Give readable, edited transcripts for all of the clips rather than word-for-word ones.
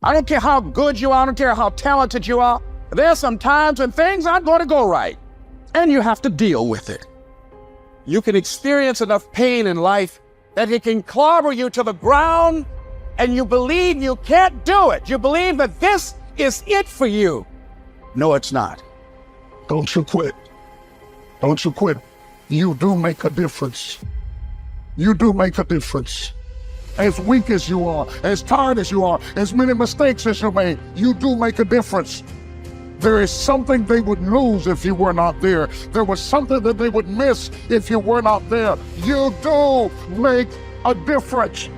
I don't care how good you are. I don't care how talented you are. There are some times when things aren't going to go right, and you have to deal with it. You can experience enough pain in life that it can clobber you to the ground, and you believe you can't do it. You believe that this is it for you. No, it's not. Don't you quit. Don't you quit. You do make a difference. You do make a difference. As weak as you are, as tired as you are, as many mistakes as you made, you do make a difference. There is something they would lose if you were not there. There was something that they would miss if you were not there. You do make a difference.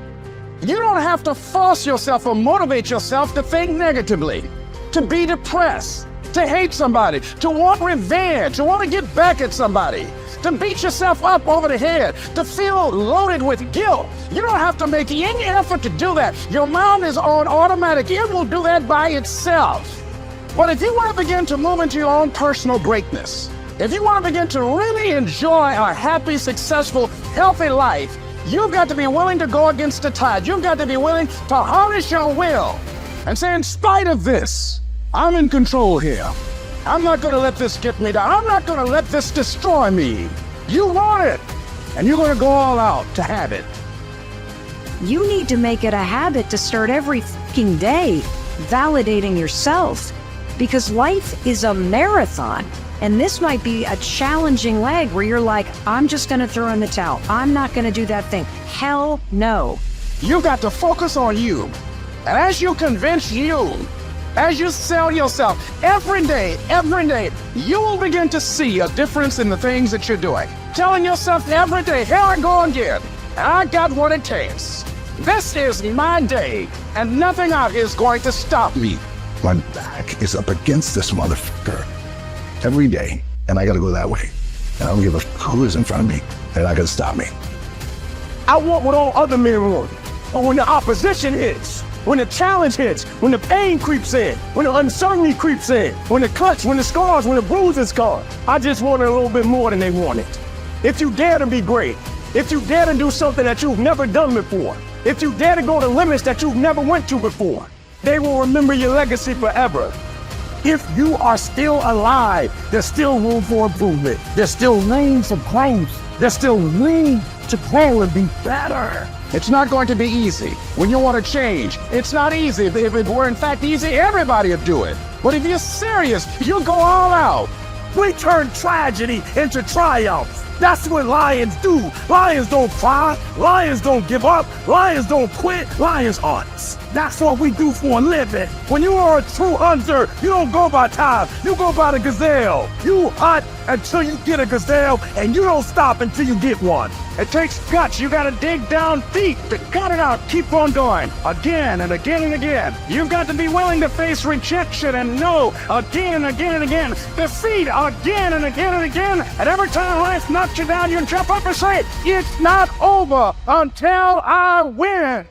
You don't have to force yourself or motivate yourself to think negatively, to be depressed, to hate somebody, to want revenge, to want to get back at somebody, to beat yourself up over the head, to feel loaded with guilt. You don't have to make any effort to do that. Your mind is on automatic. It will do that by itself. But if you want to begin to move into your own personal greatness, if you want to begin to really enjoy a happy, successful, healthy life, you've got to be willing to go against the tide. You've got to be willing to harness your will and say, in spite of this, I'm in control here. I'm not going to let this get me down. I'm not going to let this destroy me. You want it, and you're going to go all out to have it. You need to make it a habit to start every fucking day validating yourself, because life is a marathon. And this might be a challenging leg where you're like, I'm just going to throw in the towel. I'm not going to do that thing. Hell no. You've got to focus on you. And as you convince you, as you sell yourself every day, you will begin to see a difference in the things that you're doing. Telling yourself every day, here I go again. And I got what it takes. This is my day, and nothing out here is going to stop me. My back is up against this motherfucker every day, and I gotta go that way. And I don't give a fuck who is in front of me. They're not gonna stop me. I want what all other men want. But when the opposition hits, when the challenge hits, when the pain creeps in, when the uncertainty creeps in, when the cuts, when the scars, when the bruises come, I just want it a little bit more than they want it. If you dare to be great, if you dare to do something that you've never done before, if you dare to go to limits that you've never went to before, they will remember your legacy forever. If you are still alive, there's still room for improvement. There's still room for growth. There's still room to grow and be better. It's not going to be easy. When you want to change, it's not easy. If it were in fact easy, everybody would do it. But if you're serious, you'll go all out. We turn tragedy into triumph. That's what lions do. Lions don't cry. Lions don't give up. Lions don't quit. Lions hunt. That's what we do for a living. When you are a true hunter, you don't go by time. You go by the gazelle. You hunt until you get a gazelle, and you don't stop until you get one. It takes guts. You gotta dig down deep to cut it out. Keep on going again and again and again. You've got to be willing to face rejection and no again and again and again. Defeat again and again and again. And every time life knocks you down, you jump up and say, it's not over until I win.